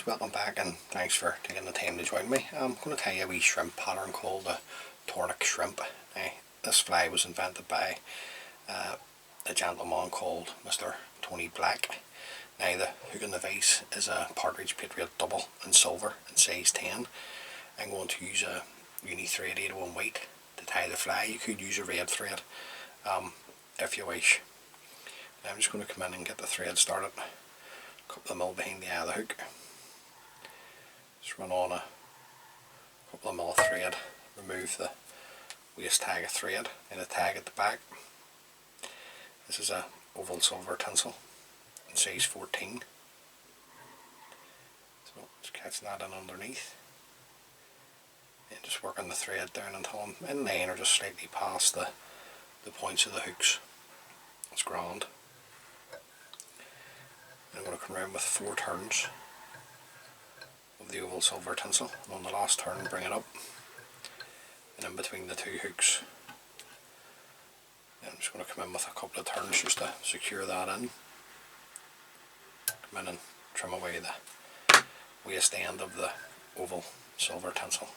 guys, welcome back and thanks for taking the time to join me. I'm going to tell you a wee shrimp pattern called the Tronach shrimp. This fly was invented by a gentleman called Mr. Tony Black. Now the hook in the vise is a partridge patriot double in silver in size 10. I'm going to use a uni thread 801 weight to tie the fly. You could use a red thread if you wish. Now I'm just going to come in and get the thread started. Couple of mil behind the eye of the hook. Just run on a couple of mil of thread, remove the waist tag of thread and a tag at the back. This is a oval silver tinsel in size 14. So just catching that in underneath. And just working the thread down until I'm in line or just slightly past the points of the hooks. It's grand. I'm going to come around with 4 turns of the oval silver tinsel, and on the last turn bring it up and in between the 2 hooks. And I'm just going to come in with a couple of turns just to secure that in. Come in and trim away the waist end of the oval silver tinsel.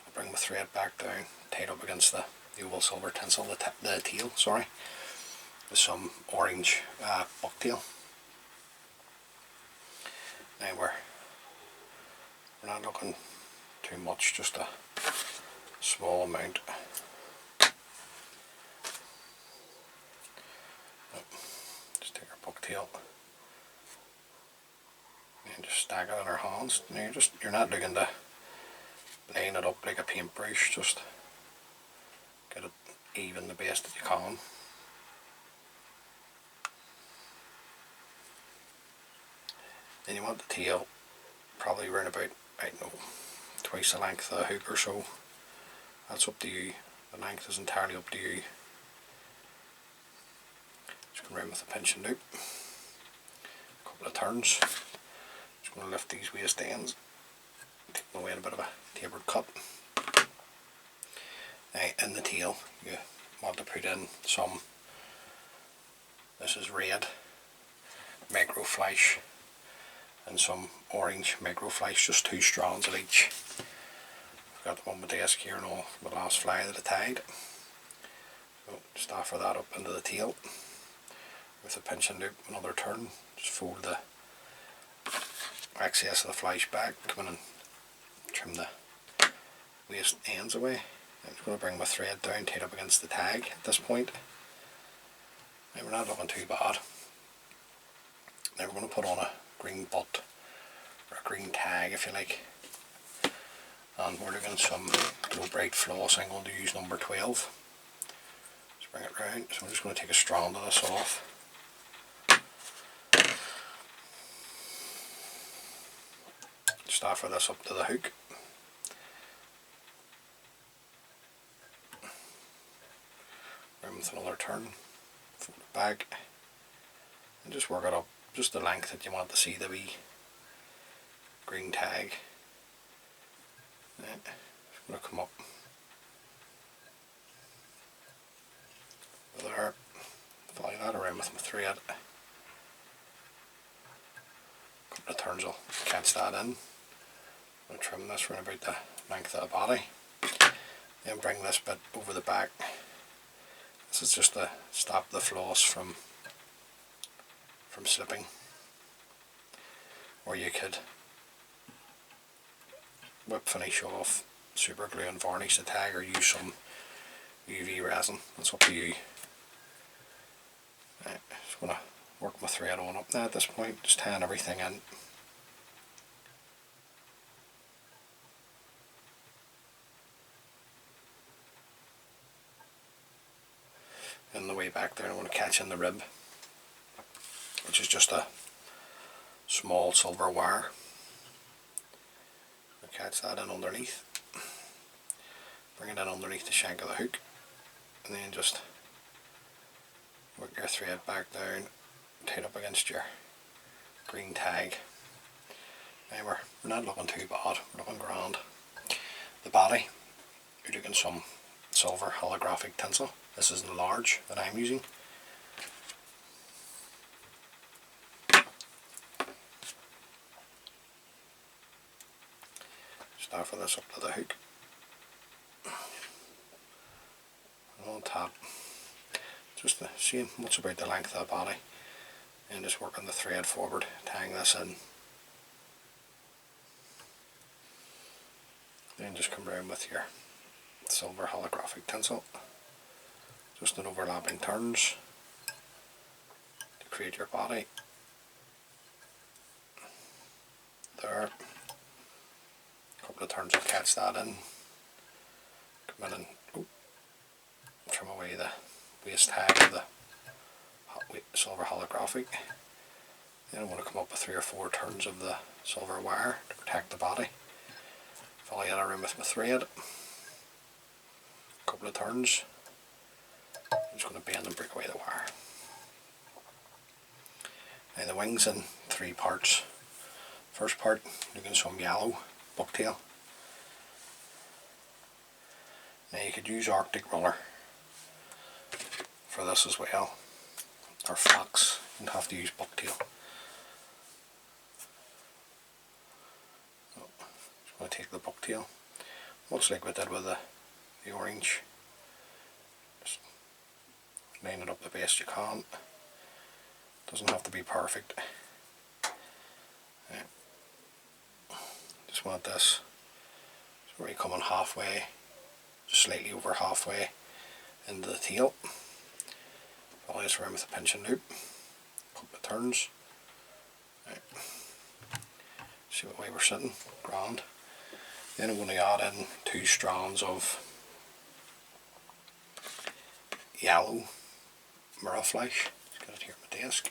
I'll bring the thread back down, tied up against the oval silver tinsel, the tail, sorry, with some orange bucktail. Now we're not looking too much, just a small amount. Just take our bucktail and just stack it in our hands. Now you're not looking to line it up like a paintbrush, just get it even the best that you can. Then you want the tail probably around about, I don't know, twice the length of the hook or so. That's up to you. The length is entirely up to you. Just go around with a pinching loop. A couple of turns. Just going to lift these waist ends, take them away in a bit of a tapered cut. Now in the tail you want to put in some, this is red microflash and some orange microflash, just 2 strands of each. I've got them on my desk here and all from the last fly that I tied. So just offer that up into the tail with a pinching loop, another turn, just fold the excess of the flash back, come in and trim the waist ends away. I'm just going to bring my thread down, tied up against the tag at this point. Now we're not looking too bad. Now we're going to put on a green butt, or a green tag if you like, and we're looking at some Glo Bright floss. I'm going to use number 12. Just bring it round, so I'm just going to take a strand of this off. Just offer this up to the hook. Round with another turn, fold it back, and just work it up just the length that you want to see the wee green tag. Right. It's going to come up there, follow that around with my thread. A couple of turns will catch that in. I'm going to trim this around about the length of the body, then bring this bit over the back. This is just to stop the floss from slipping, or you could whip finish off, super glue and varnish the tag, or use some UV resin. That's up to you. Right, just going to work my thread on up now at this point, just tying everything in. And the way back there, I want to catch in the rib, which is just a small silver wire. I'll catch that in underneath, bring it in underneath the shank of the hook, and then just work your thread back down, tied up against your green tag. Now we're not looking too bad, we're looking grand. The body, you're looking some silver holographic tinsel. This is the large that I'm using. Just offer this up to the hook. And on top, just to see what's about the length of the body, and just working the thread forward, tying this in. Then just come around with your silver holographic tinsel, just in overlapping turns to create your body. There, a couple of turns will catch that in. Come in and trim away the waist tag of the silver holographic. Then I'm going to come up with 3 or 4 turns of the silver wire to protect the body. Follow that around with my thread. A couple of turns. I'm just going to bend and break away the wire. Now the wings in 3 parts. First part, looking some yellow bucktail. Now you could use Arctic roller for this as well, or fox. You don't have to use bucktail. So, just going to take the bucktail, much like we did with the orange. Just line it up the best you can. Doesn't have to be perfect. Yeah. Just want this, so where you come on halfway, just slightly over halfway into the tail. Follow this around with a pinching loop, couple of turns. Right. See what way we're sitting, grand. Then I'm going to add in 2 strands of yellow mirror flash. Just get it here on my desk.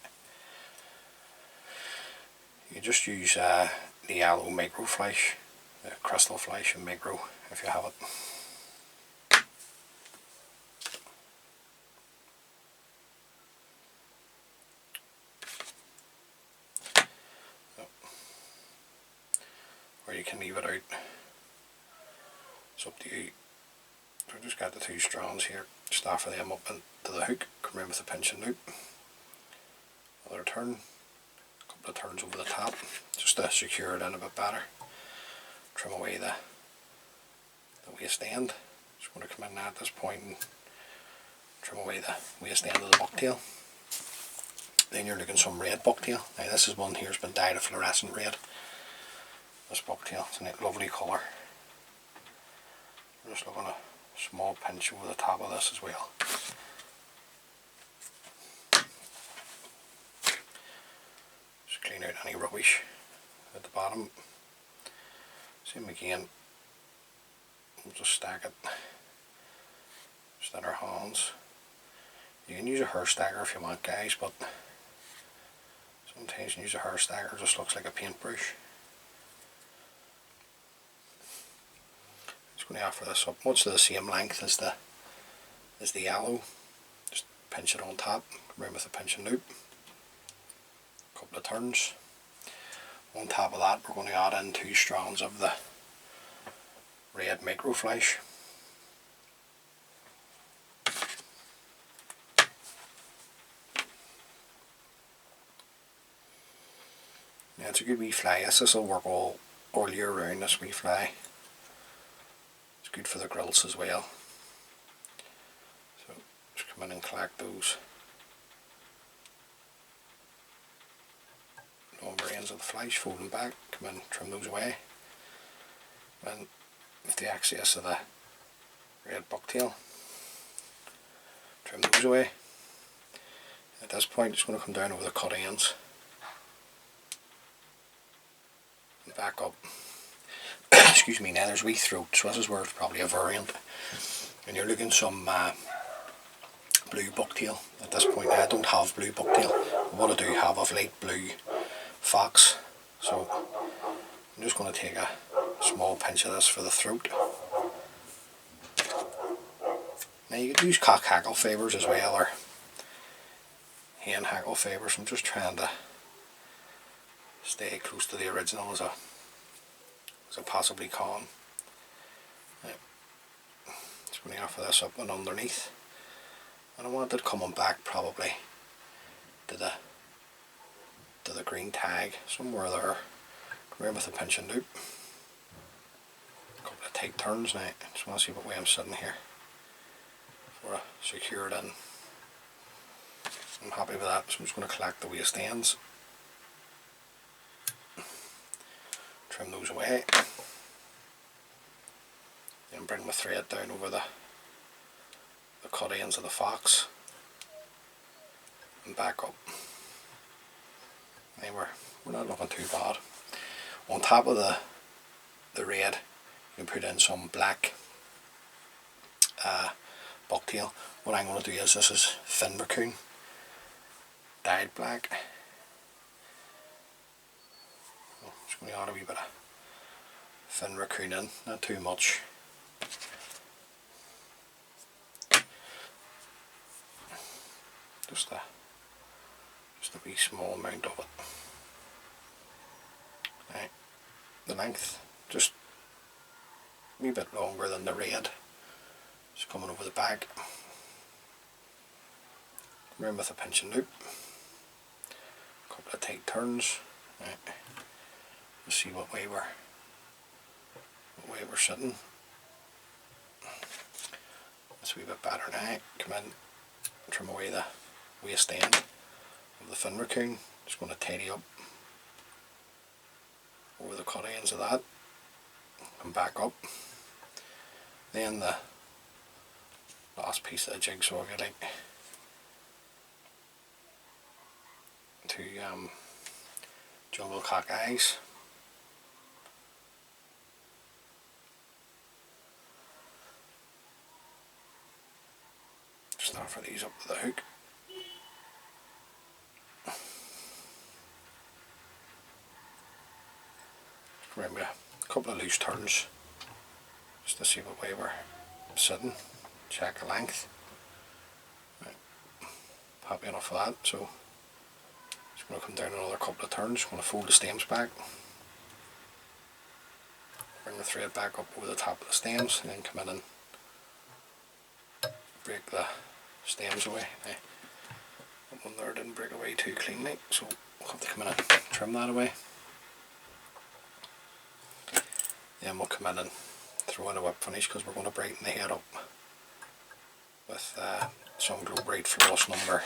You just use the yellow micro flash, the crystal flash and micro if you have it. Or you can leave it out, it's up to you. So I just got the 2 strands here, just offer them up into the hook, come around with a pinching loop, another turn, a couple of turns over the top, just to secure it in a bit better. Trim away the waist end. Just going to come in at this point and trim away the waist end of the bucktail. Then you're looking some red bucktail. Now this is one here has been dyed a fluorescent red. This bucktail, it's a lovely colour. We're just looking at a small pinch over the top of this as well. Just clean out any rubbish at the bottom. Same again, we'll just stack it just in our hands. You can use a hair stacker if you want, guys, but sometimes you use a hair stacker, it just looks like a paintbrush. Just going to offer this up much to the same length as the yellow. Just pinch it on top, around with a pinching loop. A couple of turns. On top of that, we're going to add in 2 strands of the red micro flash. Now it's a good wee fly. This will work all year round, this wee fly. It's good for the grills as well. So just come in and collect those longer ends of the flash, fold them back, come in, trim those away. And with the excess of the red bucktail, trim those away. At this point, it's going to come down over the cut ends and back up. Excuse me. Now there's wee throat, so this is where it's probably a variant. And you're looking some blue bucktail. At this point, I don't have blue bucktail. But what I do have of light blue fox. So I'm just going to take a small pinch of this for the throat. Now you could use cock hackle fibres as well, or hen hackle fibres. I'm just trying to stay close to the original as I possibly can. Just going to offer this up and underneath, and I want it coming back probably to the green tag somewhere there. Come here with a pinching loop. take turns now. Just want to see what way I'm sitting here before I secure it in. I'm happy with that, so I'm just going to collect the waste ends, trim those away, then bring my thread down over the cut ends of the fox and back up. Now we're not looking too bad. On top of the red, you can put in some black bucktail. What I'm going to do is, this is fin raccoon dyed black. Just going to add a wee bit of fin raccoon in, not too much. Just a wee small amount of it. Right. The length just a wee bit longer than the red. Just coming over the back. Come in with a pinching loop. A couple of tight turns. Right. Let's see what way we're sitting. That's a wee bit better now. Come in, trim away the waste end of the fin raccoon. Just going to tidy up over the cut ends of that. Come back up. Then the last piece of the jigsaw, if you like, to jungle cock eyes. Just offer these up to the hook. Remember, a couple of loose turns just to see what way we're sitting. Check the length. Right. Happy enough with that, so just going to come down another couple of turns. Going to fold the stems back, bring the thread back up over the top of the stems, and then come in and break the stems away. That one there didn't break away too cleanly, so we'll have to come in and trim that away. Then we'll come in and throw in a whip finish, because we're going to brighten the head up with some Glo Bright floss number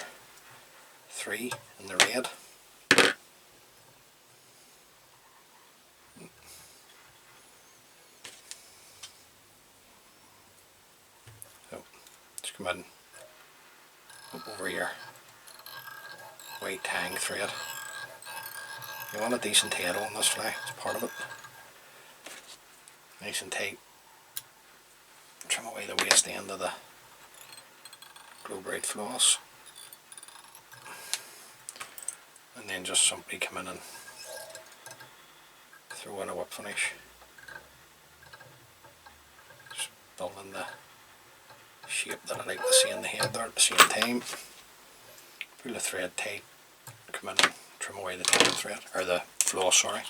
3 in the red. So just come in up over your white tang thread. You want a decent head on this fly, it's part of it. Nice and tight. Trim away the waste end of the Glo Bright floss, and then just simply come in and throw in a whip finish. Just building the shape that I like to see in the head there at the same time. Pull the thread tight, come in and trim away the tail thread, or the floss, sorry.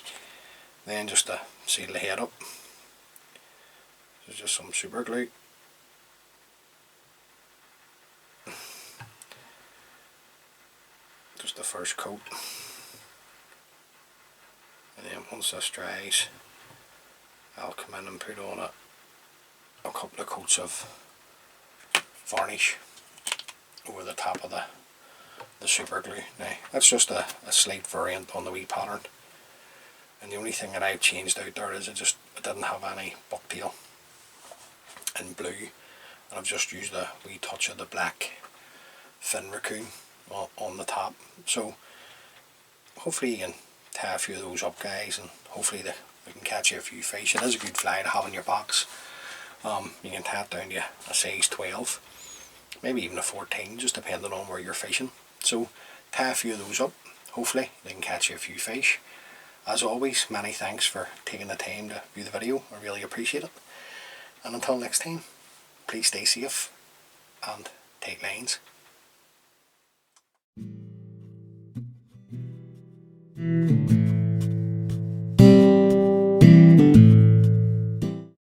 Then just to seal the head up, this is just some super glue. Just the first coat, and then once this dries, I'll come in and put on a couple of coats of varnish over the top of the super glue. Now that's just a slight variant on the wee pattern, and the only thing that I've changed out there is it didn't have any bucktail in blue, and I've just used a wee touch of the black fin raccoon on the top. So hopefully you can tie a few of those up, guys, and hopefully we can catch you a few fish. It is a good fly to have in your box. You can tie it down to a size 12, maybe even a 14, just depending on where you're fishing. So tie a few of those up, hopefully they can catch you a few fish. As always, many thanks for taking the time to view the video, I really appreciate it. And until next time, please stay safe and take lines. Mm-hmm.